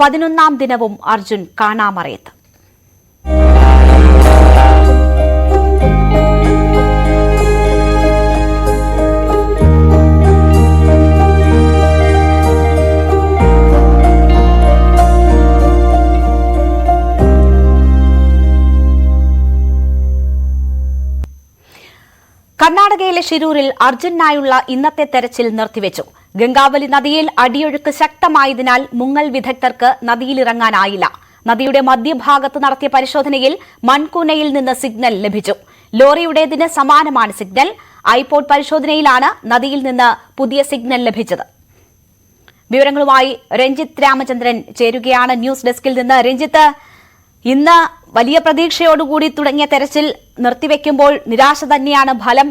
11ാം ദിനവും അർജുൻ കാണാമറയത്ത്. കർണാടകയിലെ ഷിരൂരിൽ അർജുനായുള്ള ഇന്നത്തെ തെരച്ചിൽ നിർത്തിവെച്ചു. ഗംഗാവലി നദിയിൽ അടിയൊഴുക്ക് ശക്തമായതിനാൽ മുങ്ങൽ വിദഗ്ധർക്ക് നദിയിലിറങ്ങാനായില്ല. നദിയുടെ മധ്യഭാഗത്ത് നടത്തിയ പരിശോധനയിൽ മൺകൂനയിൽ നിന്ന് സിഗ്നൽ ലഭിച്ചു. ലോറിയുടേതിന് സമാനമാണ് സിഗ്നൽ. ഐപോഡ് പരിശോധനയിലാണ് നദിയിൽ നിന്ന് പുതിയ സിഗ്നൽ ലഭിച്ചത്. വിവരങ്ങളുമായി രഞ്ജിത്ത് രാമചന്ദ്രൻ ചേരുകയാണ് ന്യൂസ് ഡെസ്കിൽ നിന്ന്. രഞ്ജിത്ത്, ഇന്ന് വലിയ പ്രതീക്ഷയോടുകൂടി തുടങ്ങിയ തെരച്ചിൽ നിർത്തിവെക്കുമ്പോൾ നിരാശ തന്നെയാണ് ഫലം.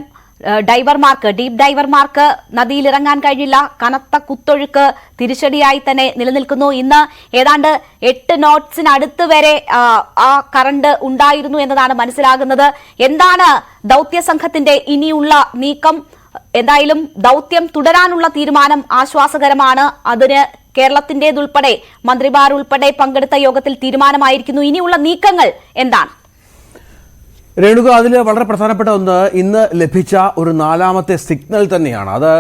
ഡീപ് ഡൈവർമാർക്ക് നദിയിലിറങ്ങാൻ കഴിഞ്ഞില്ല. കനത്ത കുത്തൊഴുക്ക് തിരിച്ചടിയായി തന്നെ നിലനിൽക്കുന്നു. ഇന്ന് ഏതാണ്ട് 8 നോട്ട്സിനടുത്ത് വരെ ആ കറണ്ട് ഉണ്ടായിരുന്നു എന്നതാണ് മനസ്സിലാകുന്നത്. എന്താണ് ദൌത്യ സംഘത്തിന്റെ ഇനിയുള്ള നീക്കം? എന്തായാലും ദൌത്യം തുടരാനുള്ള തീരുമാനം ആശ്വാസകരമാണ്. അതിന് കേരളത്തിന്റേതുൾപ്പെടെ മന്ത്രിമാർ ഉൾപ്പെടെ പങ്കെടുത്ത യോഗത്തിൽ തീരുമാനമായിരിക്കുന്നു. ഇനിയുള്ള നീക്കങ്ങൾ എന്താണ്? രേണുക, അതിൽ വളരെ പ്രധാനപ്പെട്ട ഒന്ന് ഇന്ന് ലഭിച്ച ഒരു 4ാമത്തെ സിഗ്നൽ തന്നെയാണ്. അത്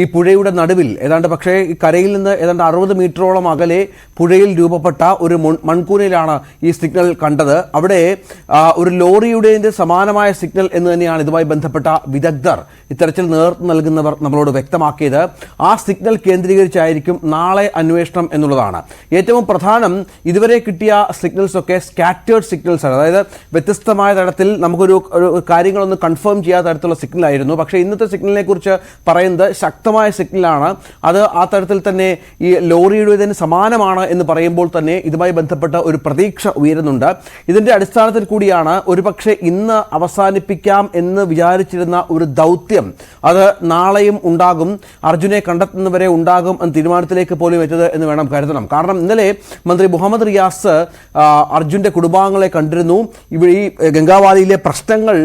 ഈ പുഴയുടെ നടുവിൽ പക്ഷേ ഈ കരയിൽ നിന്ന് ഏതാണ്ട് 60 മീറ്ററോളം അകലെ പുഴയിൽ രൂപപ്പെട്ട ഒരു മൺകൂനയിലാണ് ഈ സിഗ്നൽ കണ്ടത്. അവിടെ ഒരു ലോറിയുടെ സമാനമായ സിഗ്നൽ എന്ന് തന്നെയാണ് ഇതുമായി ബന്ധപ്പെട്ട വിദഗ്ധർ, ഇത്തരത്തിൽ നേതൃത്വം നൽകുന്നവർ നമ്മളോട് വ്യക്തമാക്കിയത്. ആ സിഗ്നൽ കേന്ദ്രീകരിച്ചായിരിക്കും നാളെ അന്വേഷണം എന്നുള്ളതാണ്. ഏറ്റവും പ്രധാനം, ഇതുവരെ കിട്ടിയ സിഗ്നൽസ് ഒക്കെ സ്കാറ്റേർഡ് സിഗ്നൽസ് ആണ്. അതായത് വ്യത്യസ്തമായ തരത്തിൽ നമുക്കൊരു കാര്യങ്ങളൊന്നും കൺഫേം ചെയ്യാത്ത തരത്തിലുള്ള സിഗ്നലായിരുന്നു. പക്ഷേ ഇന്നത്തെ സിഗ്നലിനെ കുറിച്ച് പറയുന്നത് ശക്തമായ സിഗ്നലാണ്. അത് ആ തരത്തിൽ തന്നെ ഈ ലോറിയുടേതിന് സമാനമാണ് എന്ന് പറയുമ്പോൾ തന്നെ ഇതുമായി ബന്ധപ്പെട്ട ഒരു പ്രതീക്ഷ ഉയരുന്നുണ്ട്. ഇതിന്റെ അടിസ്ഥാനത്തിൽ കൂടിയാണ് ഒരുപക്ഷെ ഇന്ന് അവസാനിപ്പിക്കാം എന്ന് വിചാരിച്ചിരുന്ന ഒരു ദൗത്യം അത് നാളെയും ഉണ്ടാകും, അർജുനെ കണ്ടെത്തുന്നവരെ ഉണ്ടാകും എന്ന തീരുമാനത്തിലേക്ക് പോലും എത്തിയത് എന്ന് വേണം കരുതണം. കാരണം ഇന്നലെ മന്ത്രി മുഹമ്മദ് റിയാസ് അർജുന്റെ കുടുംബാംഗങ്ങളെ കണ്ടിരുന്നു. ഇവിടെ ഈ ഗംഗാവാലിയിലെ പ്രശ്നങ്ങൾ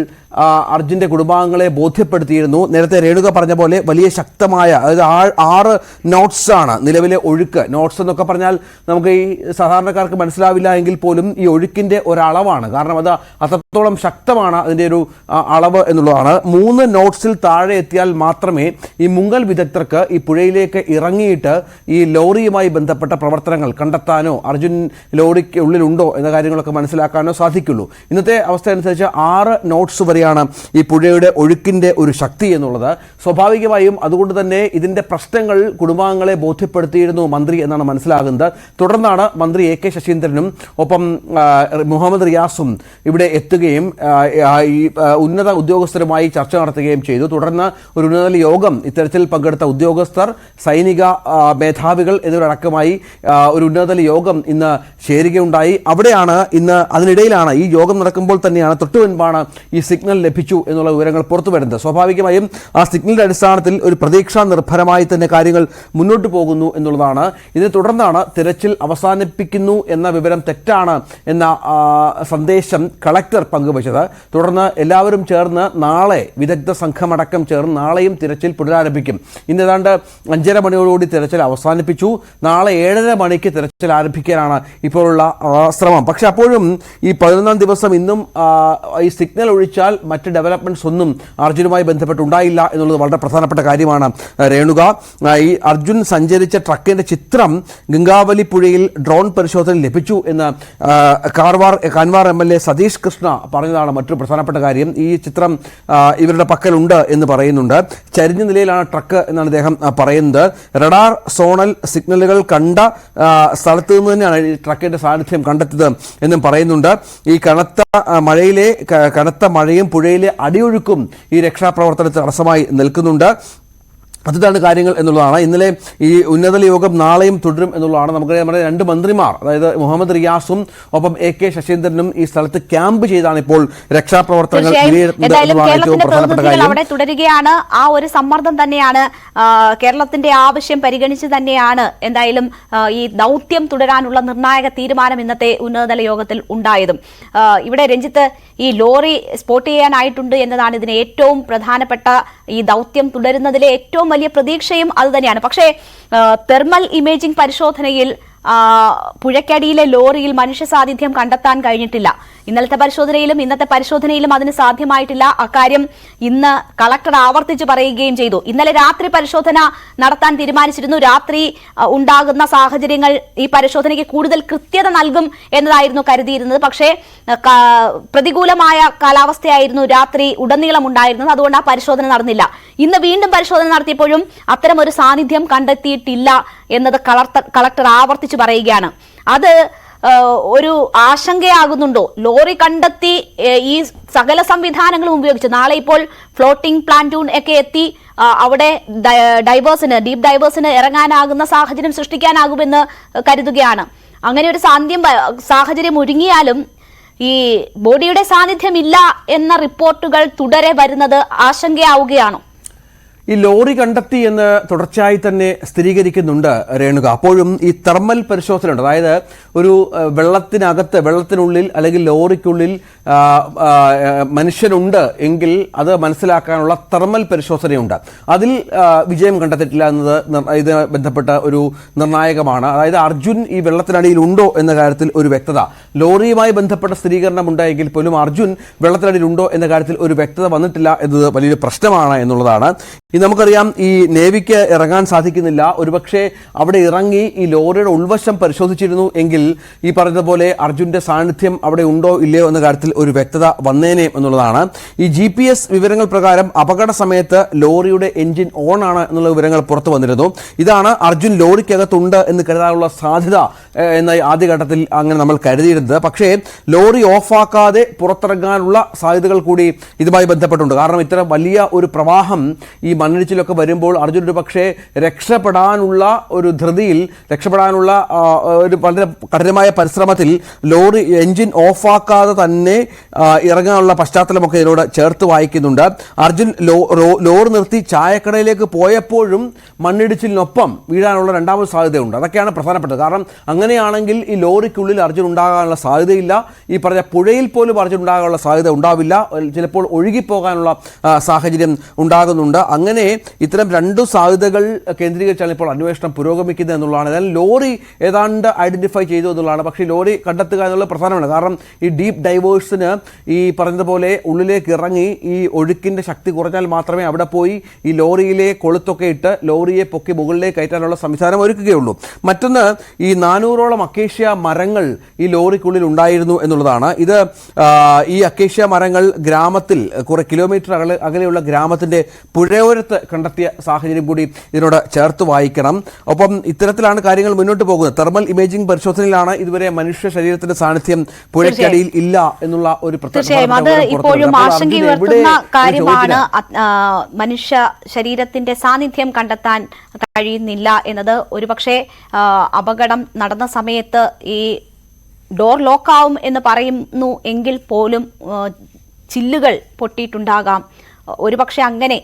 അർജുന്റെ കുടുംബാംഗങ്ങളെ ബോധ്യപ്പെടുത്തിയിരുന്നു. നേരത്തെ രേണുക പറഞ്ഞ പോലെ വലിയ ശക്തമായ, അതായത് 6 നോട്ട്സ് ആണ് നിലവിലെ ഒഴുക്ക്. നോട്ട്സ് എന്നൊക്കെ പറഞ്ഞാൽ നമുക്ക് ഈ സാധാരണക്കാർക്ക് മനസ്സിലാവില്ല എങ്കിൽ പോലും ഈ ഒഴുക്കിന്റെ ഒരളവാണ്. കാരണം അത് അത്രത്തോളം ശക്തമാണ് അതിൻ്റെ ഒരു അളവ് എന്നുള്ളതാണ്. 3 നോട്ട്സിൽ താഴെ എത്തിയാൽ മാത്രമേ ഈ മുങ്ങൽ വിദഗ്ധർക്ക് ഈ പുഴയിലേക്ക് ഇറങ്ങിയിട്ട് ഈ ലോറിയുമായി ബന്ധപ്പെട്ട പ്രവർത്തനങ്ങൾ കണ്ടെത്താനോ അർജുൻ ലോറിക്ക് ഉള്ളിലുണ്ടോ എന്ന കാര്യങ്ങളൊക്കെ മനസ്സിലാക്കാനോ സാധിക്കുള്ളൂ. ഇന്നത്തെ അവസ്ഥ അനുസരിച്ച് 6 നോട്ട്സ് വരെ ഈ പുഴയുടെ ഒഴുക്കിന്റെ ഒരു ശക്തി എന്നുള്ളത്. സ്വാഭാവികമായും അതുകൊണ്ട് തന്നെ ഇതിന്റെ പ്രശ്നങ്ങൾ കുടുംബാംഗങ്ങളെ ബോധ്യപ്പെടുത്തിയിരുന്നു മന്ത്രി എന്നാണ് മനസ്സിലാകുന്നത്. തുടർന്നാണ് മന്ത്രി AK ശശീന്ദ്രനും ഒപ്പം മുഹമ്മദ് റിയാസും ഇവിടെ എത്തുകയും ഈ ഉന്നത ഉദ്യോഗസ്ഥരുമായി ചർച്ച നടത്തുകയും ചെയ്തു. തുടർന്ന് ഒരു ഉന്നതതല യോഗം, ഇത്തരത്തിൽ പങ്കെടുത്ത ഉദ്യോഗസ്ഥർ, സൈനിക മേധാവികൾ എന്നിവരടക്കമായി ഒരു ഉന്നതതല യോഗം ഇന്ന് ചേരുകയുണ്ടായി. അവിടെയാണ് ഇന്ന്, അതിനിടയിലാണ് ഈ യോഗം നടക്കുമ്പോൾ തന്നെയാണ് തൊട്ടു മുൻപാണ് ഈ സിഗ്നൽ ലഭിച്ചു എന്നുള്ള വിവരങ്ങൾ പുറത്തു വരുന്നത്. സ്വാഭാവികമായും ആ സിഗ്നലിന്റെ അടിസ്ഥാനത്തിൽ ഒരു പ്രതീക്ഷാ നിർഭരമായി തന്നെ കാര്യങ്ങൾ മുന്നോട്ട് പോകുന്നു എന്നുള്ളതാണ്. ഇതിനെ തുടർന്നാണ് തിരച്ചിൽ അവസാനിപ്പിക്കുന്നു എന്ന വിവരം തെറ്റാണ് എന്ന സന്ദേശം കളക്ടർ പങ്കുവച്ചത്. തുടർന്ന് എല്ലാവരും ചേർന്ന് നാളെ വിദഗ്ധ സംഘമടക്കം ചേർന്ന് നാളെയും തിരച്ചിൽ പുനരാരംഭിക്കും. ഇന്ന് ഏതാണ്ട് 5:30 മണിയോടുകൂടി തിരച്ചിൽ അവസാനിപ്പിച്ചു. നാളെ 7:30 മണിക്ക് തിരച്ചിൽ ആരംഭിക്കാനാണ് ഇപ്പോഴുള്ള ശ്രമം. പക്ഷെ അപ്പോഴും ഈ 11ാം ദിവസം ഇന്നും ഈ സിഗ്നൽ ഒഴിച്ചാൽ മറ്റ് ഡെവലപ്മെന്റ്സ് ഒന്നും അർജുനുമായി ബന്ധപ്പെട്ടുണ്ടായില്ല എന്നുള്ളത് വളരെ പ്രധാനപ്പെട്ട കാര്യമാണ് രേണുക. ഈ അർജുൻ സഞ്ചരിച്ച ട്രക്കിന്റെ ചിത്രം ഗംഗാവലി പുഴയിൽ ഡ്രോൺ പരിശോധന ലഭിച്ചു എന്ന് കാൻവാർ MLA സതീഷ് കൃഷ്ണ പറഞ്ഞതാണ് മറ്റൊരു പ്രധാനപ്പെട്ട കാര്യം. ഈ ചിത്രം ഇവരുടെ പക്കലുണ്ട് എന്ന് പറയുന്നുണ്ട്. ചരിഞ്ഞ നിലയിലാണ് ട്രക്ക് എന്നാണ് അദ്ദേഹം പറയുന്നത്. റഡാർ സോണൽ സിഗ്നലുകൾ കണ്ട സ്ഥലത്ത് നിന്ന് തന്നെയാണ് ഈ ട്രക്കിന്റെ സാന്നിധ്യം കണ്ടെത്തിയത് എന്നും പറയുന്നുണ്ട്. ഈ കനത്ത മഴയും പുഴയിലെ അടിയൊഴുക്കും ഈ രക്ഷാപ്രവർത്തനത്തിന് തടസ്സമായി നിൽക്കുന്നുണ്ട്. അതാണ് കാര്യങ്ങൾ എന്നുള്ളതാണ്. ഇന്നലെ ഈ ഉന്നതതല യോഗം നാളെയും തുടരും എന്നുള്ളതാണ്. നമുക്കറിയാം, നമ്മുടെ 2 മന്ത്രിമാർ, അതായത് മുഹമ്മദ് റിയാസും ഒപ്പം AK ശശീന്ദ്രനും ഈ സ്ഥലത്ത് ക്യാമ്പ് ചെയ്താണ് ഇപ്പോൾ രക്ഷാപ്രവർത്തനങ്ങൾ അവിടെ തുടരുകയാണ്. ആ ഒരു സമ്മർദ്ദം തന്നെയാണ്, കേരളത്തിന്റെ ആവശ്യം പരിഗണിച്ച് തന്നെയാണ് എന്തായാലും ഈ ദൗത്യം തുടരാനുള്ള നിർണായക തീരുമാനം ഇന്നത്തെ ഉന്നതതല യോഗത്തിൽ ഉണ്ടായതും. ഇവിടെ രഞ്ജിത്ത്, ഈ ലോറി സ്പോട്ട് ചെയ്യാനായിട്ടുണ്ട് എന്നതാണ് ഇതിന് ഏറ്റവും പ്രധാനപ്പെട്ട, ഈ ദൗത്യം തുടരുന്നതിലെ ഏറ്റവും വലിയ പ്രതീക്ഷയും അതുതന്നെയാണ്. പക്ഷേ തെർമൽ ഇമേജിംഗ് പരിശോധനയിൽ പുഴയ്ക്കടിയിലെ ലോറിയിൽ മനുഷ്യ സാന്നിധ്യം കണ്ടെത്താൻ കഴിഞ്ഞിട്ടില്ല. ഇന്നത്തെ പരിശോധനയിലും അതിന് സാധ്യമായിട്ടില്ല. അക്കാര്യം ഇന്ന് കളക്ടർ ആവർത്തിച്ച് പറയുകയും ചെയ്തു. ഇന്നലെ രാത്രി പരിശോധന നടത്താൻ തീരുമാനിച്ചിരുന്നു. രാത്രി ഉണ്ടാകുന്ന സാഹചര്യങ്ങൾ ഈ പരിശോധനയ്ക്ക് കൂടുതൽ കൃത്യത നൽകും എന്നതായിരുന്നു കരുതിയിരുന്നത്. പക്ഷേ പ്രതികൂലമായ കാലാവസ്ഥയായിരുന്നു രാത്രി ഉടനീളം ഉണ്ടായിരുന്നത്. അതുകൊണ്ട് ആ പരിശോധന നടന്നില്ല. ഇന്ന് വീണ്ടും പരിശോധന നടത്തിയപ്പോഴും അത്തരം ഒരു സാന്നിധ്യം കണ്ടെത്തിയിട്ടില്ല എന്നത് കളക്ടർ ആവർത്തിച്ച് പറയുകയാണ്. അത് ഒരു ആശങ്കയാകുന്നുണ്ടോ? ലോറി കണ്ടെത്തി ഈ സകല സംവിധാനങ്ങളും ഉപയോഗിച്ച് നാളെ ഇപ്പോൾ ഫ്ലോട്ടിംഗ് പ്ലാന്റൂൺ ഒക്കെ എത്തി അവിടെ ഡീപ് ഡൈവേഴ്സിന് ഇറങ്ങാനാകുന്ന സാഹചര്യം സൃഷ്ടിക്കാനാകുമെന്ന് കരുതുകയാണ്. അങ്ങനെ ഒരു സാഹചര്യം ഒരുങ്ങിയാലും ഈ ബോഡിയുടെ സാന്നിധ്യമില്ല എന്ന റിപ്പോർട്ടുകൾ തുടരെ വരുന്നത് ആശങ്കയാവുകയാണോ? ഈ ലോറി കണ്ടെത്തി എന്ന് തുടർച്ചയായി തന്നെ സ്ഥിരീകരിക്കുന്നുണ്ട് രേണുക. അപ്പോഴും ഈ തെർമൽ പരിശോധനയുണ്ട്. അതായത് ഒരു വെള്ളത്തിനുള്ളിൽ അല്ലെങ്കിൽ ലോറിക്കുള്ളിൽ മനുഷ്യനുണ്ട് എങ്കിൽ അത് മനസ്സിലാക്കാനുള്ള തെർമൽ പരിശോധനയുണ്ട്. അതിൽ വിജയം കണ്ടെത്തിയിട്ടില്ല എന്നത് ഇത് ബന്ധപ്പെട്ട ഒരു നിർണായകമാണ്. അതായത് അർജുൻ ഈ വെള്ളത്തിനടിയിൽ ഉണ്ടോ എന്ന കാര്യത്തിൽ ഒരു വ്യക്തത, ലോറിയുമായി ബന്ധപ്പെട്ട സ്ഥിരീകരണം ഉണ്ടായെങ്കിൽ പോലും അർജുൻ വെള്ളത്തിനടിയിൽ ഉണ്ടോ എന്ന കാര്യത്തിൽ ഒരു വ്യക്തത വന്നിട്ടില്ല എന്നത് വലിയൊരു പ്രശ്നമാണ് എന്നുള്ളതാണ്. നമുക്കറിയാം, ഈ നേവിക്ക് ഇറങ്ങാൻ സാധിക്കുന്നില്ല. ഒരുപക്ഷെ അവിടെ ഇറങ്ങി ഈ ലോറിയുടെ ഉൾവശം പരിശോധിച്ചിരുന്നു എങ്കിൽ ഈ പറഞ്ഞതുപോലെ അർജുന്റെ സാന്നിധ്യം അവിടെ ഉണ്ടോ ഇല്ലയോ എന്ന കാര്യത്തിൽ ഒരു വ്യക്തത വന്നേനെ എന്നുള്ളതാണ്. ഈ GPS വിവരങ്ങൾ പ്രകാരം അപകട സമയത്ത് ലോറിയുടെ എഞ്ചിൻ ഓൺ ആണ് എന്നുള്ള വിവരങ്ങൾ പുറത്തു വന്നിരുന്നു. ഇതാണ് അർജുൻ ലോറിക്കകത്തുണ്ട് എന്ന് കരുതാനുള്ള സാധ്യത എന്ന ആദ്യഘട്ടത്തിൽ അങ്ങനെ നമ്മൾ കരുതിയിരുന്നത്. പക്ഷേ ലോറി ഓഫാക്കാതെ പുറത്തിറങ്ങാനുള്ള സാധ്യതകൾ കൂടി ഇതുമായി ബന്ധപ്പെട്ടുണ്ട്. കാരണം ഇത്തരം വലിയ ഒരു പ്രവാഹം ഈ മണ്ണിടിച്ചിലൊക്കെ വരുമ്പോൾ അർജുൻ ഒരു പക്ഷേ രക്ഷപ്പെടാനുള്ള ഒരു ധൃതിയിൽ, രക്ഷപ്പെടാനുള്ള ഒരു വളരെ കഠിനമായ പരിശ്രമത്തിൽ ലോറി എഞ്ചിൻ ഓഫാക്കാതെ തന്നെ ഇറങ്ങാനുള്ള പശ്ചാത്തലമൊക്കെ ഇതിനോട് ചേർത്ത് വായിക്കുന്നുണ്ട്. അർജുൻ ലോറി നിർത്തി ചായക്കടയിലേക്ക് പോയപ്പോഴും മണ്ണിടിച്ചിലിനൊപ്പം വീഴാനുള്ള രണ്ടാമത് സാധ്യതയുണ്ട്. അതൊക്കെയാണ് പ്രധാനപ്പെട്ടത്. കാരണം അങ്ങനെയാണെങ്കിൽ ഈ ലോറിക്കുള്ളിൽ അർജുൻ ഉണ്ടാകാനുള്ള സാധ്യതയില്ല. ഈ പറഞ്ഞ പുഴയിൽ പോലും അർജുൻ ഉണ്ടാകാനുള്ള സാധ്യത ഉണ്ടാവില്ല. ചിലപ്പോൾ ഒഴുകിപ്പോകാനുള്ള സാഹചര്യം ഉണ്ടാകുന്നുണ്ട്. അങ്ങനെ ഇത്തരം രണ്ടു സാധ്യതകൾ കേന്ദ്രീകരിച്ചാണ് ഇപ്പോൾ അന്വേഷണം പുരോഗമിക്കുന്നത് എന്നുള്ളതാണ്. എന്നാൽ ലോറി ഏതാണ്ട് ഐഡന്റിഫൈ ചെയ്തു എന്നുള്ളതാണ്. പക്ഷേ ലോറി കണ്ടെത്തുക എന്നുള്ളത് പ്രധാനമാണ്. കാരണം ഈ ഡീപ്പ് ഡൈവേഴ്സിന് ഈ പറഞ്ഞതുപോലെ ഉള്ളിലേക്ക് ഇറങ്ങി ഈ ഒഴുക്കിൻ്റെ ശക്തി കുറഞ്ഞാൽ മാത്രമേ അവിടെ പോയി ഈ ലോറിയിലെ കൊളുത്തൊക്കെ ഇട്ട് ലോറിയെ പൊക്കി മുകളിലേക്ക് കയറ്റാനുള്ള സംവിധാനം ഒരുക്കുകയുള്ളൂ. മറ്റൊന്ന്, ഈ 400ഓളം അക്കേഷ്യ മരങ്ങൾ ഈ ലോറിക്കുള്ളിൽ ഉണ്ടായിരുന്നു എന്നുള്ളതാണ്. ഇത് ഈ അക്കേഷ്യ മരങ്ങൾ ഗ്രാമത്തിൽ കുറെ കിലോമീറ്റർ അകലെയുള്ള ഗ്രാമത്തിൻ്റെ പുഴയോരത്ത് കണ്ടെത്തിയ സാഹചര്യം കൂടി ഇതിനോട് ചേർത്ത് വായിക്കണം. ഒപ്പം ഇത്തരത്തിലാണ് കാര്യങ്ങൾ മുന്നോട്ട് പോകുന്നത്. തെർമൽ ഇമേജിംഗ് പരിശോധനയിലാണ് ഇതുവരെ മനുഷ്യ ശരീരത്തിന്റെ സാന്നിധ്യം പുഴയ്ക്കടിയിൽ ഇല്ല എന്നുള്ള ഒരു ഇപ്പോഴും ആശങ്കയുയർത്തുന്ന കാര്യമാണ്. മനുഷ്യ ശരീരത്തിന്റെ സാന്നിധ്യം കണ്ടെത്താൻ കഴിയുന്നില്ല എന്നത്. ഒരുപക്ഷെ അപകടം നടന്ന സമയത്ത് ഈ ഡോർ ലോക്കാവും എന്ന് പറയുന്നു എങ്കിൽ പോലും ചില്ലുകൾ പൊട്ടിയിട്ടുണ്ടാകാം. ഒരുപക്ഷെ അങ്ങനെ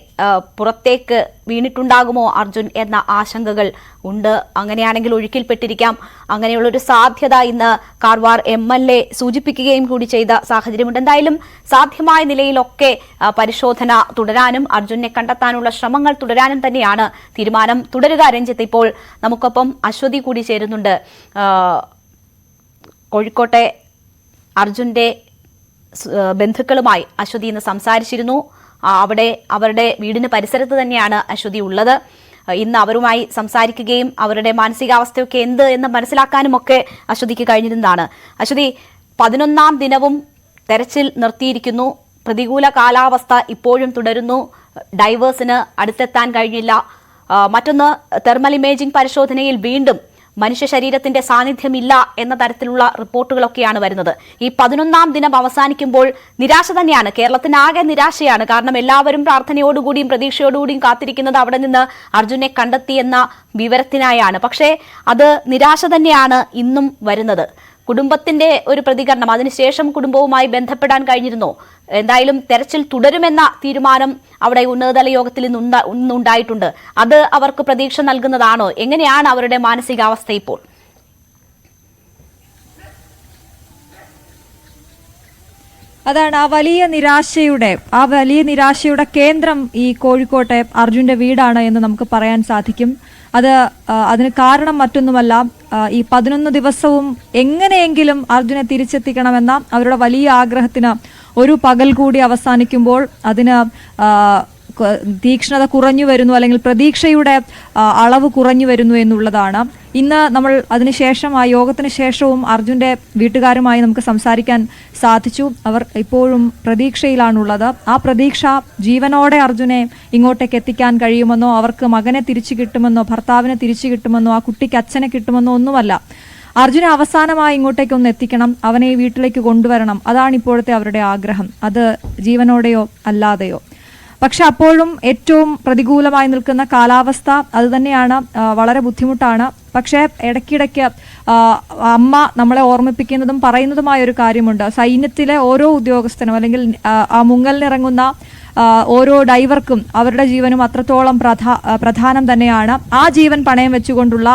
പുറത്തേക്ക് വീണിട്ടുണ്ടാകുമോ അർജുൻ എന്ന ആശങ്കകൾ ഉണ്ട്. അങ്ങനെയാണെങ്കിൽ ഒഴുക്കിൽപ്പെട്ടിരിക്കാം. അങ്ങനെയുള്ളൊരു സാധ്യത ഇന്ന് കാർവാർ MLA സൂചിപ്പിക്കുകയും കൂടി ചെയ്ത സാഹചര്യമുണ്ട്. എന്തായാലും സാധ്യമായ നിലയിലൊക്കെ പരിശോധന തുടരാനും അർജുനെ കണ്ടെത്താനുള്ള ശ്രമങ്ങൾ തുടരാനും തന്നെയാണ് തീരുമാനം. തുടരുക രഞ്ജിത്ത്. ഇപ്പോൾ നമുക്കൊപ്പം അശ്വതി കൂടി ചേരുന്നുണ്ട്. കോഴിക്കോട്ടെ അർജുന്റെ ബന്ധുക്കളുമായി അശ്വതി ഇന്ന് സംസാരിച്ചിരുന്നു. അവരുടെ വീടിന് പരിസരത്ത് തന്നെയാണ് അശ്വതി ഉള്ളത്. ഇന്ന് അവരുമായി സംസാരിക്കുകയും അവരുടെ മാനസികാവസ്ഥയൊക്കെ എന്ത് എന്ന് മനസ്സിലാക്കാനുമൊക്കെ അശ്വതിക്ക് കഴിഞ്ഞിരുന്നതാണ്. അശ്വതി, 11ാം ദിനവും തെരച്ചിൽ നിർത്തിയിരിക്കുന്നു. പ്രതികൂല കാലാവസ്ഥ ഇപ്പോഴും തുടരുന്നു. ഡൈവേഴ്സിന് അടുത്തെത്താൻ കഴിഞ്ഞില്ല. മറ്റൊന്ന്, തെർമൽ ഇമേജിംഗ് പരിശോധനയിൽ വീണ്ടും മനുഷ്യ ശരീരത്തിന്റെ സാന്നിധ്യമില്ല എന്ന തരത്തിലുള്ള റിപ്പോർട്ടുകളൊക്കെയാണ് വരുന്നത്. ഈ 11ാം ദിനം അവസാനിക്കുമ്പോൾ നിരാശ തന്നെയാണ്. കേരളത്തിനാകെ നിരാശയാണ്. കാരണം എല്ലാവരും പ്രാർത്ഥനയോടുകൂടിയും പ്രതീക്ഷയോടുകൂടിയും കാത്തിരിക്കുന്നത് അവിടെ നിന്ന് അർജുനെ കണ്ടെത്തിയെന്ന വിവരത്തിനായാണ്. പക്ഷേ അത് നിരാശ തന്നെയാണ് ഇന്നും വരുന്നത്. കുടുംബത്തിന്റെ ഒരു പ്രതികരണം, അതിനുശേഷം കുടുംബവുമായി ബന്ധപ്പെടാൻ കഴിഞ്ഞിരുന്നോ? എന്തായാലും തെരച്ചിൽ തുടരുമെന്ന തീരുമാനം അവിടെ ഉന്നതതല യോഗത്തിൽ ഇന്നുണ്ടായിട്ടുണ്ട്. അത് അവർക്ക് പ്രതീക്ഷ നൽകുന്നതാണോ? എങ്ങനെയാണ് അവരുടെ മാനസികാവസ്ഥ ഇപ്പോൾ? അതാണ് ആ വലിയ നിരാശയുടെ കേന്ദ്രം ഈ കോഴിക്കോട്ടെ അർജുന്റെ വീടാണ് എന്ന് നമുക്ക് പറയാൻ സാധിക്കും. അതിന് കാരണം മറ്റൊന്നുമല്ല, ഈ 11 ദിവസവും എങ്ങനെയെങ്കിലും അർജുനെ തിരിച്ചെത്തിക്കണമെന്ന അവരുടെ വലിയ ആഗ്രഹത്തിന് ഒരു പകൽ കൂടി അവസാനിക്കുമ്പോൾ അതിന് തീക്ഷ്ണത കുറഞ്ഞു വരുന്നു, അല്ലെങ്കിൽ പ്രതീക്ഷയുടെ അളവ് കുറഞ്ഞു വരുന്നു എന്നുള്ളതാണ്. ഇന്ന് നമ്മൾ അതിനുശേഷം ആ യോഗത്തിന് ശേഷവും അർജുന്റെ വീട്ടുകാരുമായി നമുക്ക് സംസാരിക്കാൻ സാധിച്ചു. അവർ ഇപ്പോഴും പ്രതീക്ഷയിലാണുള്ളത്. ആ പ്രതീക്ഷ ജീവനോടെ അർജുനെ ഇങ്ങോട്ടേക്ക് എത്തിക്കാൻ കഴിയുമെന്നോ, അവർക്ക് മകനെ തിരിച്ചു കിട്ടുമെന്നോ, ഭർത്താവിനെ തിരിച്ചു കിട്ടുമെന്നോ, ആ കുട്ടിക്ക് അച്ഛനെ കിട്ടുമെന്നോ ഒന്നുമല്ല. അർജുനെ അവസാനമായി ഇങ്ങോട്ടേക്ക് ഒന്ന് എത്തിക്കണം, അവനെ ഈ വീട്ടിലേക്ക് കൊണ്ടുവരണം. അതാണ് ഇപ്പോഴത്തെ അവരുടെ ആഗ്രഹം, അത് ജീവനോടെയോ അല്ലാതെയോ. പക്ഷെ അപ്പോഴും ഏറ്റവും പ്രതികൂലമായി നിൽക്കുന്ന കാലാവസ്ഥ അത് തന്നെയാണ്, വളരെ ബുദ്ധിമുട്ടാണ്. പക്ഷേ ഇടയ്ക്കിടയ്ക്ക് അമ്മ നമ്മളെ ഓർമ്മിപ്പിക്കുന്നതും പറയുന്നതുമായ ഒരു കാര്യമുണ്ട്. സൈന്യത്തിലെ ഓരോ ഉദ്യോഗസ്ഥനും അല്ലെങ്കിൽ ആ മുങ്ങലിനിറങ്ങുന്ന ഓരോ ഡൈവർക്കും അവരുടെ ജീവനും അത്രത്തോളം പ്രധാനം തന്നെയാണ്. ആ ജീവൻ പണയം വെച്ചുകൊണ്ടുള്ള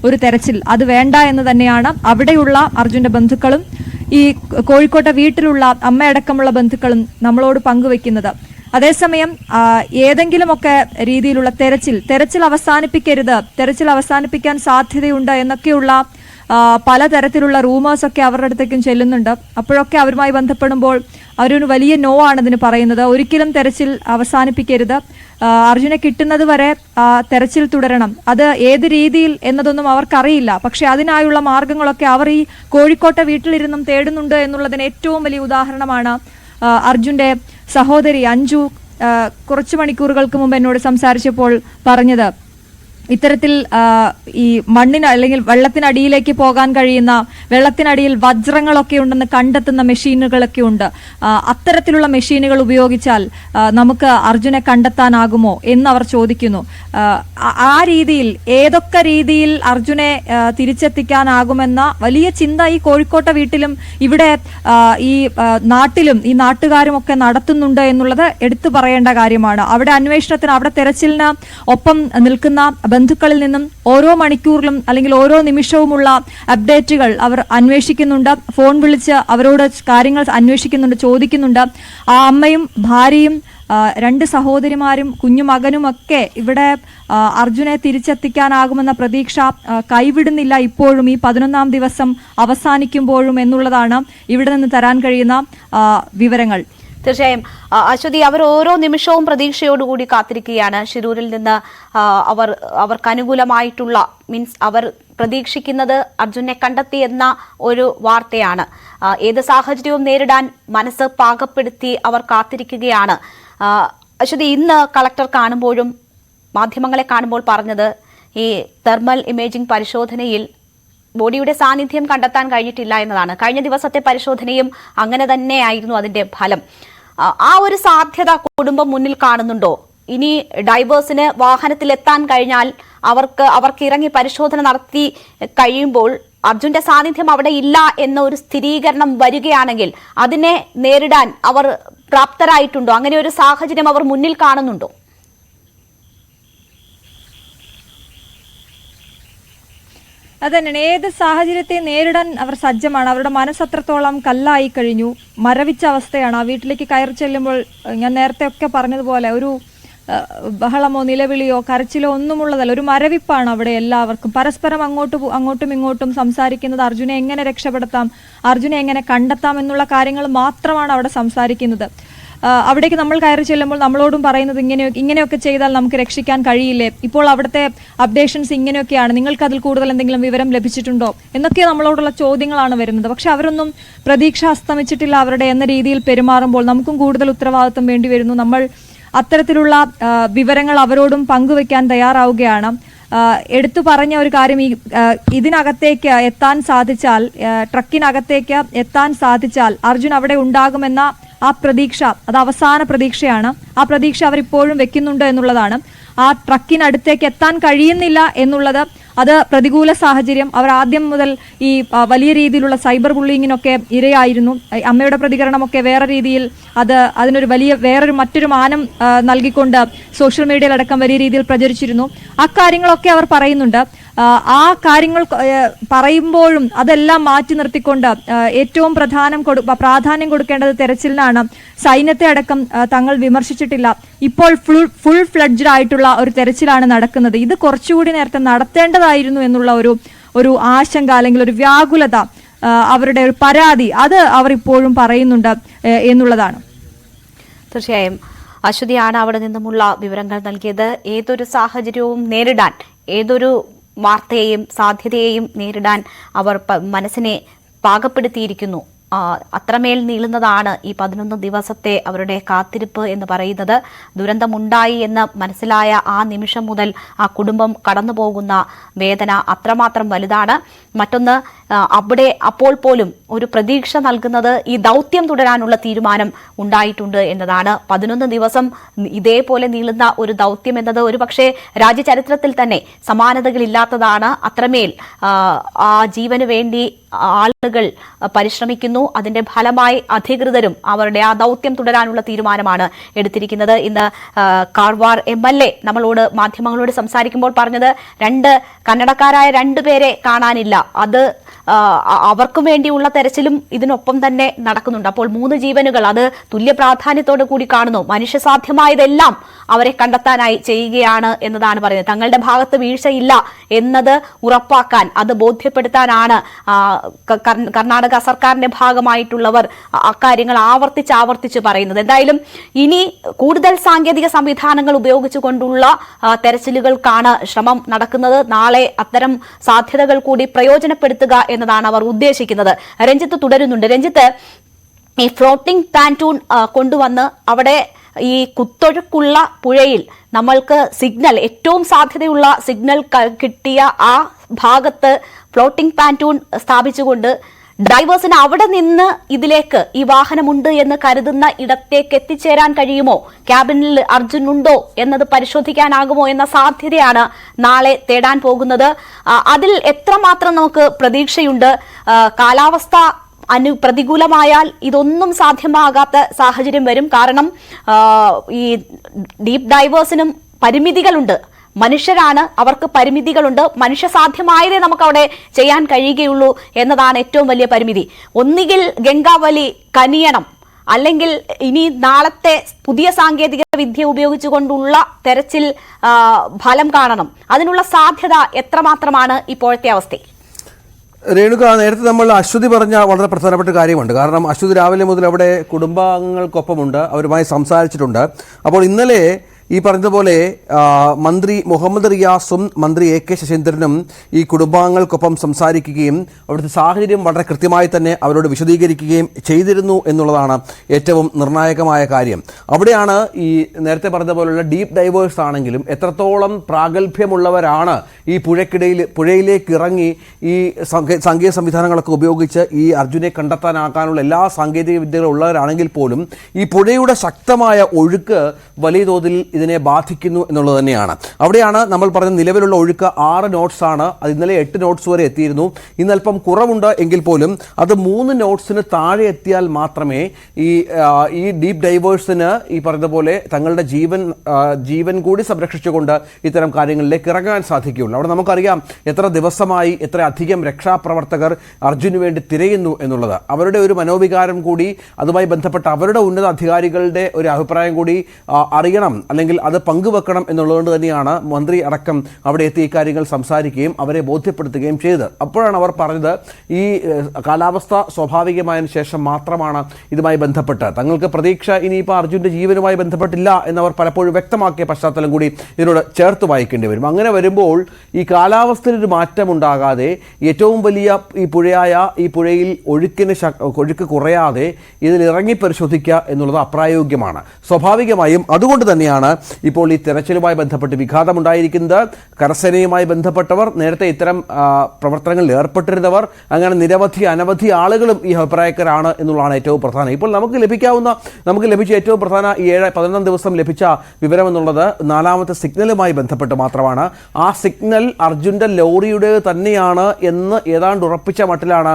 ഒരു തെരച്ചിൽ അത് വേണ്ട എന്ന് തന്നെയാണ് അവിടെയുള്ള അർജുന്റെ ബന്ധുക്കളും ഈ കോഴിക്കോട്ടെ വീട്ടിലുള്ള അമ്മയടക്കമുള്ള ബന്ധുക്കളും നമ്മളോട് പങ്കുവെക്കുന്നത്. അതേസമയം ഏതെങ്കിലുമൊക്കെ രീതിയിലുള്ള തെരച്ചിൽ അവസാനിപ്പിക്കരുത്, തെരച്ചിൽ അവസാനിപ്പിക്കാൻ സാധ്യതയുണ്ട് എന്നൊക്കെയുള്ള പലതരത്തിലുള്ള റൂമേഴ്സ് ഒക്കെ അവരുടെ അടുത്തേക്കും ചെല്ലുന്നുണ്ട്. അപ്പോഴൊക്കെ അവരുമായി ബന്ധപ്പെടുമ്പോൾ അവരൊരു വലിയ നോ ആണ് ഇതിന് പറയുന്നത്. ഒരിക്കലും തെരച്ചിൽ അവസാനിപ്പിക്കരുത്, അർജുനെ കിട്ടുന്നത് വരെ തെരച്ചിൽ തുടരണം. അത് ഏത് രീതിയിൽ എന്നതൊന്നും അവർക്കറിയില്ല. പക്ഷെ അതിനായുള്ള മാർഗങ്ങളൊക്കെ അവർ ഈ കോഴിക്കോട്ടെ വീട്ടിലിരുന്നും തേടുന്നുണ്ട് എന്നുള്ളതിന് ഏറ്റവും വലിയ ഉദാഹരണമാണ് അർജുന്റെ സഹോദരി അഞ്ജു കുറച്ചു മണിക്കൂറുകൾക്ക് മുമ്പ് എന്നോട് സംസാരിച്ചപ്പോൾ പറഞ്ഞത്. ഇത്തരത്തിൽ ഈ മണ്ണിന് അല്ലെങ്കിൽ വെള്ളത്തിനടിയിലേക്ക് പോകാൻ കഴിയുന്ന, വെള്ളത്തിനടിയിൽ വജ്രങ്ങളൊക്കെ ഉണ്ടെന്ന് കണ്ടെത്തുന്ന മെഷീനുകളൊക്കെ ഉണ്ട്. അത്തരത്തിലുള്ള മെഷീനുകൾ ഉപയോഗിച്ചാൽ നമുക്ക് അർജുനെ കണ്ടെത്താനാകുമോ എന്ന് അവർ ചോദിക്കുന്നു. ആ രീതിയിൽ ഏതൊക്കെ രീതിയിൽ അർജുനെ തിരിച്ചെത്തിക്കാനാകുമെന്ന വലിയ ചിന്ത ഈ കോഴിക്കോട്ടെ വീട്ടിലും ഇവിടെ ഈ നാട്ടിലും ഈ നാട്ടുകാരും ഒക്കെ നടത്തുന്നുണ്ട് എന്നുള്ളത് എടുത്തു പറയേണ്ട കാര്യമാണ്. അവിടെ അന്വേഷണത്തിന്, അവിടെ തെരച്ചിലിന് ഒപ്പം നിൽക്കുന്ന ബന്ധുക്കളിൽ നിന്നും ഓരോ മണിക്കൂറിലും അല്ലെങ്കിൽ ഓരോ നിമിഷവുമുള്ള അപ്ഡേറ്റുകൾ അവർ അന്വേഷിക്കുന്നുണ്ട്. ഫോൺ വിളിച്ച് അവരോട് കാര്യങ്ങൾ അന്വേഷിക്കുന്നുണ്ട്, ചോദിക്കുന്നുണ്ട്. ആ അമ്മയും ഭാര്യയും 2 സഹോദരിമാരും കുഞ്ഞുമകനുമൊക്കെ ഇവിടെ അർജുനെ തിരിച്ചെത്തിക്കാനാകുമെന്ന പ്രതീക്ഷ കൈവിടുന്നില്ല ഇപ്പോഴും, ഈ 11ാം ദിവസം അവസാനിക്കുമ്പോഴും എന്നുള്ളതാണ് ഇവിടെ നിന്ന് തരാൻ കഴിയുന്ന വിവരങ്ങൾ. തീർച്ചയായും അശ്വതി, അവർ ഓരോ നിമിഷവും പ്രതീക്ഷയോടുകൂടി കാത്തിരിക്കുകയാണ്. ശിരൂരിൽ നിന്ന് അവർക്ക് അനുകൂലമായിട്ടുള്ള അവർ പ്രതീക്ഷിക്കുന്നത് അർജുനെ കണ്ടെത്തി എന്ന ഒരു വാർത്തയാണ്. ഏത് സാഹചര്യവും നേരിടാൻ മനസ്സ് പാകപ്പെടുത്തി അവർ കാത്തിരിക്കുകയാണ്. അശ്വതി, ഇന്ന് കളക്ടർ കാണുമ്പോഴും മാധ്യമങ്ങളെ കാണുമ്പോൾ പറഞ്ഞത് ഈ തെർമൽ ഇമേജിംഗ് പരിശോധനയിൽ ബോഡിയുടെ സാന്നിധ്യം കണ്ടെത്താൻ കഴിഞ്ഞിട്ടില്ല എന്നതാണ്. കഴിഞ്ഞ ദിവസത്തെ പരിശോധനയും അങ്ങനെ തന്നെയായിരുന്നു അതിന്റെ ഫലം. ആ ഒരു സാധ്യത കുടുംബം മുന്നിൽ കാണുന്നുണ്ടോ? ഇനി ഡൈവേഴ്സിന് വാഹനത്തിലെത്താൻ കഴിഞ്ഞാൽ അവർക്ക് ഇറങ്ങി പരിശോധന നടത്തി കഴിയുമ്പോൾ അർജുന്റെ സാന്നിധ്യം അവിടെ ഇല്ല എന്ന ഒരു സ്ഥിരീകരണം വരികയാണെങ്കിൽ അതിനെ നേരിടാൻ അവർ പ്രാപ്തരായിട്ടുണ്ടോ? അങ്ങനെ ഒരു സാഹചര്യം അവർ മുന്നിൽ കാണുന്നുണ്ടോ? അതന്നെയാണ്, ഏത് സാഹചര്യത്തെ നേരിടാൻ അവർ സജ്ജമാണ്. അവരുടെ മനസ്സത്രത്തോളം കല്ലായി കഴിഞ്ഞു, മരവിച്ച അവസ്ഥയാണ്. ആ വീട്ടിലേക്ക് കയറി ചെല്ലുമ്പോൾ ഞാൻ നേരത്തെ ഒക്കെ പറഞ്ഞതുപോലെ ഒരു ബഹളമോ നിലവിളിയോ കരച്ചിലോ ഒന്നുമുള്ളതല്ല, ഒരു മരവിപ്പാണ് അവിടെ എല്ലാവർക്കും. പരസ്പരം അങ്ങോട്ടും ഇങ്ങോട്ടും സംസാരിക്കുന്നത് അർജുനെ എങ്ങനെ രക്ഷപ്പെടുത്താം, അർജുനെ എങ്ങനെ കണ്ടെത്താം എന്നുള്ള കാര്യങ്ങൾ മാത്രമാണ് അവിടെ സംസാരിക്കുന്നത്. അവിടേക്ക് നമ്മൾ കയറി ചെല്ലുമ്പോൾ നമ്മളോടും പറയുന്നത് ഇങ്ങനെയൊക്കെ ചെയ്താൽ നമുക്ക് രക്ഷിക്കാൻ കഴിയില്ലേ, ഇപ്പോൾ അവിടുത്തെ അപ്ഡേഷൻസ് ഇങ്ങനെയൊക്കെയാണ്, നിങ്ങൾക്ക് അതിൽ കൂടുതൽ എന്തെങ്കിലും വിവരം ലഭിച്ചിട്ടുണ്ടോ എന്നൊക്കെ നമ്മളോടുള്ള ചോദ്യങ്ങളാണ് വരുന്നത്. പക്ഷെ അവരൊന്നും പ്രതീക്ഷ അസ്തമിച്ചിട്ടില്ല അവരുടെ എന്ന രീതിയിൽ പെരുമാറുമ്പോൾ നമുക്കും കൂടുതൽ ഉത്തരവാദിത്വം വേണ്ടി വരുന്നു. നമ്മൾ അത്തരത്തിലുള്ള വിവരങ്ങൾ അവരോടും പങ്കുവെക്കാൻ തയ്യാറാവുകയാണ്. എടുത്തു പറഞ്ഞ ഒരു കാര്യം, ഇതിനകത്തേക്ക് എത്താൻ സാധിച്ചാൽ, ട്രക്കിനകത്തേക്ക് എത്താൻ സാധിച്ചാൽ അർജുൻ അവിടെ ഉണ്ടാകുമെന്ന ആ പ്രതീക്ഷ, അത് അവസാന പ്രതീക്ഷയാണ്. ആ പ്രതീക്ഷ അവരിപ്പോഴും വെക്കുന്നുണ്ട് എന്നുള്ളതാണ്. ആ ട്രക്കിനടുത്തേക്ക് എത്താൻ കഴിയുന്നില്ല എന്നുള്ളത് അത് പ്രതികൂല സാഹചര്യം. അവർ ആദ്യം മുതൽ ഈ വലിയ രീതിയിലുള്ള സൈബർ ബുള്ളിങ്ങിനൊക്കെ ഇരയായിരുന്നു. അമ്മയുടെ പ്രതികരണമൊക്കെ വേറെ രീതിയിൽ അതിനൊരു മറ്റൊരു മാനം നൽകിക്കൊണ്ട് സോഷ്യൽ മീഡിയയിലടക്കം വലിയ രീതിയിൽ പ്രചരിച്ചിരുന്നു. അക്കാര്യങ്ങളൊക്കെ അവർ പറയുന്നുണ്ട്. ആ കാര്യങ്ങൾ പറയുമ്പോഴും അതെല്ലാം മാറ്റി നിർത്തിക്കൊണ്ട് ഏറ്റവും പ്രാധാന്യം കൊടുക്കേണ്ടത് തെരച്ചിലിനാണ്. സൈന്യത്തെ അടക്കം തങ്ങൾ വിമർശിച്ചിട്ടില്ല. ഇപ്പോൾ ഫുൾ ഫ്ലഡ്ജ്ഡ് ആയിട്ടുള്ള ഒരു തെരച്ചിലാണ് നടക്കുന്നത്. ഇത് കുറച്ചുകൂടി നേരത്തെ നടത്തേണ്ടതായിരുന്നു എന്നുള്ള ഒരു ആശങ്ക അല്ലെങ്കിൽ ഒരു വ്യാകുലത, അവരുടെ ഒരു പരാതി, അത് അവർ ഇപ്പോഴും പറയുന്നുണ്ട് എന്നുള്ളതാണ്. തീർച്ചയായും അശ്വതിയാണ് അവിടെ നിന്നുമുള്ള വിവരങ്ങൾ നൽകിയത്. ഏതൊരു സാഹചര്യവും നേരിടാൻ, ഏതൊരു വാർത്തയെയും സാധ്യതയെയും നേരിടാൻ അവർ മനസ്സിനെ പാകപ്പെടുത്തിയിരിക്കുന്നു. അത്രമേൽ നീളുന്നതാണ് ഈ 11 ദിവസത്തെ അവരുടെ കാത്തിരിപ്പ് എന്ന് പറയുന്നത്. ദുരന്തമുണ്ടായി എന്ന് മനസ്സിലായ ആ നിമിഷം മുതൽ ആ കുടുംബം കടന്നു പോകുന്ന വേദന അത്രമാത്രം വലുതാണ്. മറ്റൊന്ന്, അപ്പോൾ പോലും ഒരു പ്രതീക്ഷ നൽകുന്നത് ഈ ദൗത്യം തുടരാനുള്ള തീരുമാനം ഉണ്ടായിട്ടുണ്ട് എന്നതാണ്. 11 ദിവസം ഇതേപോലെ നീളുന്ന ഒരു ദൗത്യം എന്നത് ഒരുപക്ഷെ രാജ്യചരിത്രത്തിൽ തന്നെ സമാനതകളില്ലാത്തതാണ്. അത്രമേൽ ആ ജീവന് വേണ്ടി ആളുകൾ പരിശ്രമിക്കുന്നു. അതിന്റെ ഫലമായി അധികൃതരും അവരുടെ ആ ദൗത്യം തുടരാനുള്ള തീരുമാനമാണ് എടുത്തിരിക്കുന്നത്. ഇന്ന് കാർവാർ MLA മാധ്യമങ്ങളോട് സംസാരിക്കുമ്പോൾ പറഞ്ഞത് കന്നഡക്കാരായ 2 പേരെ കാണാനില്ല. അത് അവർക്കും വേണ്ടിയുള്ള തെരച്ചിലും ഇതിനൊപ്പം തന്നെ നടക്കുന്നുണ്ട്. അപ്പോൾ 3 ജീവനുകൾ, അത് തുല്യ പ്രാധാന്യത്തോടു കൂടി കാണുന്നു. മനുഷ്യസാധ്യമായതെല്ലാം അവരെ കണ്ടെത്താനായി ചെയ്യുകയാണ് എന്നതാണ് പറയുന്നത്. തങ്ങളുടെ ഭാഗത്ത് വീഴ്ചയില്ല എന്നത് ഉറപ്പാക്കാൻ, അത് ബോധ്യപ്പെടുത്താനാണ് കർണാടക സർക്കാരിന്റെ ഭാഗമായിട്ടുള്ളവർ അക്കാര്യങ്ങൾ ആവർത്തിച്ച് പറയുന്നത്. എന്തായാലും ഇനി കൂടുതൽ സാങ്കേതിക സംവിധാനങ്ങൾ ഉപയോഗിച്ചുകൊണ്ടുള്ള തെരച്ചിലുകൾക്കാണ് ശ്രമം നടക്കുന്നത്. നാളെ അത്തരം സാധ്യതകൾ കൂടി പ്രയോജനപ്പെടുത്തുക എന്നതാണ് അവർ ഉദ്ദേശിക്കുന്നത്. രഞ്ജിത്ത് തുടരുന്നുണ്ട്. രഞ്ജിത്ത്, ഈ ഫ്ലോട്ടിംഗ് പാന്റൂൺ കൊണ്ടുവന്ന് അവിടെ ഈ കുത്തൊഴുക്കുള്ള പുഴയിൽ നമ്മൾക്ക് ഏറ്റവും സാധ്യതയുള്ള സിഗ്നൽ കിട്ടിയ ആ ഭാഗത്ത് ഫ്ലോട്ടിംഗ് പാന്റൂൺ സ്ഥാപിച്ചുകൊണ്ട് ഡ്രൈവേഴ്സിന് അവിടെ നിന്ന് ഇതിലേക്ക് ഈ വാഹനമുണ്ട് എന്ന് കരുതുന്ന ഇടത്തേക്ക് എത്തിച്ചേരാൻ കഴിയുമോ? ക്യാബിനിൽ അർജുൻ ഉണ്ടോ എന്നത് പരിശോധിക്കാനാകുമോ എന്ന സാധ്യതയാണ് നാളെ തേടാൻ പോകുന്നത്. അതിൽ എത്രമാത്രം നമുക്ക് പ്രതീക്ഷയുണ്ട്? കാലാവസ്ഥ പ്രതികൂലമായാൽ ഇതൊന്നും സാധ്യമാകാത്ത സാഹചര്യം വരും. കാരണം ഈ ഡീപ് ഡൈവേഴ്സിനും പരിമിതികളുണ്ട്. മനുഷ്യരാണ്, അവർക്ക് പരിമിതികളുണ്ട്. മനുഷ്യസാധ്യമായതേ നമുക്ക് അവിടെ ചെയ്യാൻ കഴിയുകയുള്ളൂ എന്നതാണ് ഏറ്റവും വലിയ പരിമിതി. ഒന്നുകിൽ ഗംഗാവലി കനിയണം, അല്ലെങ്കിൽ ഇനി നാളത്തെ പുതിയ സാങ്കേതിക വിദ്യ ഉപയോഗിച്ചുകൊണ്ടുള്ള തെരച്ചിൽ ഫലം കാണണം. അതിനുള്ള സാധ്യത എത്രമാത്രമാണ് ഇപ്പോഴത്തെ അവസ്ഥ? രേണുക, നേരത്തെ നമ്മൾ അശ്വതി പറഞ്ഞ വളരെ പ്രധാനപ്പെട്ട കാര്യമുണ്ട്. കാരണം അശ്വതി രാവിലെ മുതൽ അവിടെ കുടുംബാംഗങ്ങൾക്കൊപ്പമുണ്ട്, അവരുമായി സംസാരിച്ചിട്ടുണ്ട്. അപ്പോൾ ഇന്നലെ ഈ പറഞ്ഞതുപോലെ മന്ത്രി മുഹമ്മദ് റിയാസും മന്ത്രി AK ശശീന്ദ്രനും ഈ കുടുംബാംഗങ്ങൾക്കൊപ്പം സംസാരിക്കുകയും അവിടുത്തെ സാഹചര്യം വളരെ കൃത്യമായി തന്നെ അവരോട് വിശദീകരിക്കുകയും ചെയ്തിരുന്നു എന്നുള്ളതാണ് ഏറ്റവും നിർണായകമായ കാര്യം. അവിടെയാണ് ഈ നേരത്തെ പറഞ്ഞതുപോലുള്ള ഡീപ്പ് ഡൈവേഴ്സ് ആണെങ്കിലും എത്രത്തോളം പ്രാഗൽഭ്യമുള്ളവരാണ് ഈ പുഴയിലേക്ക് ഇറങ്ങി ഈ സാങ്കേതിക സംവിധാനങ്ങളൊക്കെ ഉപയോഗിച്ച് ഈ അർജുനെ കണ്ടെത്താനാക്കാനുള്ള എല്ലാ സാങ്കേതിക വിദ്യകളും ഉള്ളവരാണെങ്കിൽ പോലും ഈ പുഴയുടെ ശക്തമായ ഒഴുക്ക് വലിയ തോതിൽ ഇതിനെ ബാധിക്കുന്നു എന്നുള്ളത് തന്നെയാണ്. അവിടെയാണ് നമ്മൾ പറഞ്ഞ നിലവിലുള്ള ഒഴുക്ക് 6 knots ആണ്. അത് ഇന്നലെ 8 knots വരെ എത്തിയിരുന്നു. ഇന്ന് അല്പം കുറവുണ്ട് എങ്കിൽ പോലും അത് 3 knotsന് താഴെ എത്തിയാൽ മാത്രമേ ഈ ഡീപ്പ് ഡൈവേഴ്സിന് ഈ പറഞ്ഞതുപോലെ തങ്ങളുടെ ജീവൻ കൂടി സംരക്ഷിച്ചുകൊണ്ട് ഇത്തരം കാര്യങ്ങളിലേക്ക് ഇറങ്ങാൻ സാധിക്കുകയുള്ളൂ. അവിടെ നമുക്കറിയാം എത്ര ദിവസമായി എത്ര അധികം രക്ഷാപ്രവർത്തകർ അർജുന് വേണ്ടി തിരയുന്നു എന്നുള്ളത്. അവരുടെ ഒരു മനോവികാരം കൂടി, അതുമായി ബന്ധപ്പെട്ട അവരുടെ ഉന്നത അധികാരികളുടെ ഒരു അഭിപ്രായം കൂടി അറിയണം, അല്ലെങ്കിൽ അത് പങ്കുവെക്കണം എന്നുള്ളതുകൊണ്ട് തന്നെയാണ് മന്ത്രി അടക്കം അവിടെ എത്തി ഈ കാര്യങ്ങൾ സംസാരിക്കുകയും അവരെ ബോധ്യപ്പെടുത്തുകയും ചെയ്തത്. അപ്പോഴാണ് അവർ പറഞ്ഞത് ഈ കാലാവസ്ഥ സ്വാഭാവികമായതിനു ശേഷം മാത്രമാണ് ഇതുമായി ബന്ധപ്പെട്ട് തങ്ങൾക്ക് പ്രതീക്ഷ ഇനിയിപ്പോൾ അർജുൻ്റെ ജീവനുമായി ബന്ധപ്പെട്ടില്ല എന്നവർ പലപ്പോഴും വ്യക്തമാക്കിയ പശ്ചാത്തലം കൂടി ഇതിനോട് ചേർത്ത് വായിക്കേണ്ടി വരും. അങ്ങനെ വരുമ്പോൾ ഈ കാലാവസ്ഥയിലൊരു മാറ്റമുണ്ടാകാതെ ഏറ്റവും വലിയ ഈ പുഴയിൽ ഒഴുക്ക് കുറയാതെ ഇതിൽ ഇറങ്ങി പരിശോധിക്കുക എന്നുള്ളത് അപ്രായോഗികമാണ്. സ്വാഭാവികമായും അതുകൊണ്ട് തന്നെയാണ് ഇപ്പോൾ ഈ തെരച്ചിലുമായി ബന്ധപ്പെട്ട് വിഘാതമുണ്ടായിരിക്കുന്നത്. കരസേനയുമായി ബന്ധപ്പെട്ടവർ, നേരത്തെ ഇത്തരം പ്രവർത്തനങ്ങളിൽ ഏർപ്പെട്ടിരുന്നവർ, അങ്ങനെ അനവധി ആളുകളും ഈ അഭിപ്രായക്കാരാണ് എന്നുള്ളതാണ് ഏറ്റവും പ്രധാനം. ഇപ്പോൾ നമുക്ക് ലഭിച്ച ഏറ്റവും പ്രധാന ഈ 11 ദിവസം ലഭിച്ച വിവരം എന്നുള്ളത് 4ാമത്തെ സിഗ്നലുമായി ബന്ധപ്പെട്ട് മാത്രമാണ്. ആ സിഗ്നൽ അർജുൻ്റെ ലോറിയുടെ തന്നെയാണ് എന്ന് ഏതാണ്ട് ഉറപ്പിച്ച മട്ടിലാണ്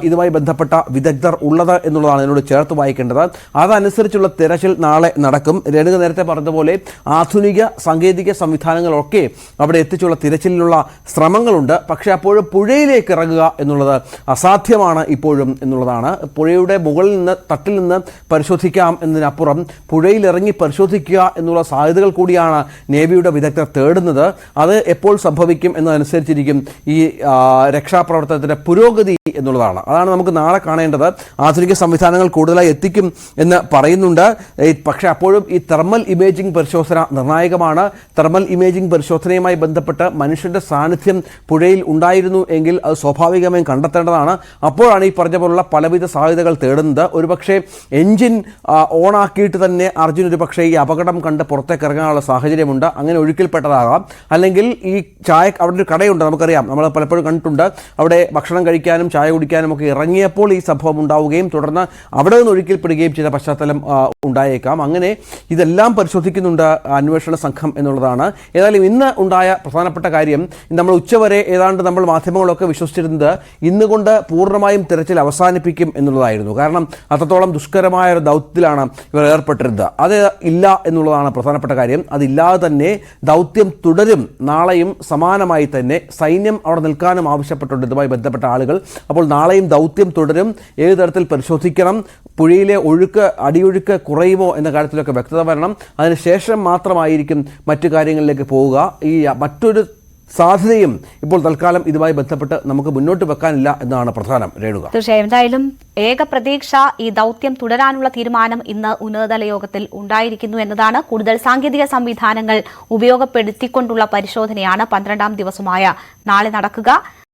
ഇതുമായി ബന്ധപ്പെട്ട വിദഗ്ധർ ഉള്ളത് എന്നുള്ളതാണ് ഇതിനോട് ചേർത്ത് വായിക്കേണ്ടത്. അതനുസരിച്ചുള്ള തെരച്ചിൽ നാളെ നടക്കും. രേണുക നേരത്തെ പറഞ്ഞതുപോലെ പറഞ്ഞതുപോലെ ആധുനിക സാങ്കേതിക സംവിധാനങ്ങളൊക്കെ അവിടെ എത്തിച്ചുള്ള തിരച്ചിലിനുള്ള ശ്രമങ്ങളുണ്ട്. പക്ഷേ അപ്പോഴും പുഴയിലേക്ക് ഇറങ്ങുക എന്നുള്ളത് അസാധ്യമാണ് ഇപ്പോഴും എന്നുള്ളതാണ്. പുഴയുടെ മുകളിൽ നിന്ന് തട്ടിൽ നിന്ന് പരിശോധിക്കാം എന്നതിനപ്പുറം പുഴയിലിറങ്ങി പരിശോധിക്കുക എന്നുള്ള സാധ്യതകൾ കൂടിയാണ് നേവിയുടെ വിദഗ്ധർ തേടുന്നത്. അത് എപ്പോൾ സംഭവിക്കും എന്നതനുസരിച്ചിരിക്കും ഈ രക്ഷാപ്രവർത്തനത്തിൻ്റെ പുരോഗതി എന്നുള്ളതാണ്. അതാണ് നമുക്ക് നാളെ കാണേണ്ടത്. ആധുനിക സംവിധാനങ്ങൾ കൂടുതലായി എത്തിക്കും എന്ന് പറയുന്നുണ്ട്. പക്ഷേ അപ്പോഴും ഈ തെർമൽ ഇമേജിംഗ് പരിശോധന നിർണായകമാണ്. തെർമൽ ഇമേജിംഗ് പരിശോധനയുമായി ബന്ധപ്പെട്ട് മനുഷ്യന്റെ സാന്നിധ്യം പുഴയിൽ ഉണ്ടായിരുന്നു എങ്കിൽ അത് സ്വാഭാവികമായും കണ്ടെത്തേണ്ടതാണ്. അപ്പോഴാണ് ഈ പറഞ്ഞ പോലുള്ള പലവിധ സാധ്യതകൾ തേടുന്നത്. ഒരുപക്ഷെ എൻജിൻ ഓണാക്കിയിട്ട് തന്നെ അർജുൻ ഒരു പക്ഷേ ഈ അപകടം കണ്ട് പുറത്തേക്ക് ഇറങ്ങാനുള്ള സാഹചര്യമുണ്ട്. അങ്ങനെ ഒഴുക്കിൽപ്പെട്ടതാകാം. അല്ലെങ്കിൽ ഈ അവിടെ ഒരു കടയുണ്ട്, നമുക്കറിയാം, നമ്മൾ പലപ്പോഴും കണ്ടിട്ടുണ്ട്. അവിടെ ഭക്ഷണം കഴിക്കാനും ചായ കുടിക്കാനും ഒക്കെ ഇറങ്ങിയപ്പോൾ ഈ സംഭവം ഉണ്ടാവുകയും തുടർന്ന് അവിടെ നിന്ന് ഒഴുക്കിൽപ്പെടുകയും ചെയ്ത പശ്ചാത്തലം ഉണ്ടായേക്കാം. അങ്ങനെ ഇതെല്ലാം പരിശോധിക്കുന്നുണ്ട് അന്വേഷണ സംഘം എന്നുള്ളതാണ്. ഏതായാലും ഇന്ന് ഉണ്ടായ പ്രധാനപ്പെട്ട കാര്യം, നമ്മൾ ഉച്ചവരെ ഏതാണ്ട് നമ്മൾ മാധ്യമങ്ങളൊക്കെ വിശ്വസിച്ചിരുന്നത് ഇന്നുകൊണ്ട് പൂർണ്ണമായും തിരച്ചിൽ അവസാനിപ്പിക്കും എന്നുള്ളതായിരുന്നു. കാരണം അത്രത്തോളം ദുഷ്കരമായ ഒരു ദൗത്യത്തിലാണ് ഇവർ ഏർപ്പെട്ടിരുന്നത്. അത് ഇല്ല എന്നുള്ളതാണ് പ്രധാനപ്പെട്ട കാര്യം. അതില്ലാതെ തന്നെ ദൗത്യം തുടരും. നാളെയും സമാനമായി തന്നെ സൈന്യം അവിടെ നിൽക്കാനും ആവശ്യപ്പെട്ടുണ്ട് ഇതുമായി ബന്ധപ്പെട്ട ആളുകൾ. അപ്പോൾ നാളെയും ദൗത്യം തുടരും. ഏത് തരത്തിൽ പരിശോധിക്കണം, പുഴയിലെ അടിയൊഴുക്ക് കുറയുമോ എന്ന കാര്യത്തിലൊക്കെ വ്യക്തത വരണം. അതിനുശേഷം മാത്രമായിരിക്കും മറ്റു കാര്യങ്ങളിലേക്ക് പോവുക. ഈ മറ്റൊരു സാധ്യതയും ഇപ്പോൾ തൽക്കാലം ഇതുമായി ബന്ധപ്പെട്ട് നമുക്ക് മുന്നോട്ട് വെക്കാനില്ല എന്നാണ് പ്രധാനം. രേണുക, തീർച്ചയായും എന്തായാലും ഏക പ്രതീക്ഷ ഈ ദൗത്യം തുടരാനുള്ള തീരുമാനം ഇന്ന് ഉന്നതതല യോഗത്തിൽ ഉണ്ടായിരിക്കുന്നു എന്നതാണ്. കൂടുതൽ സാങ്കേതിക സംവിധാനങ്ങൾ ഉപയോഗപ്പെടുത്തിക്കൊണ്ടുള്ള പരിശോധനയാണ് 12ാം ദിവസമായ നാളെ നടക്കുക.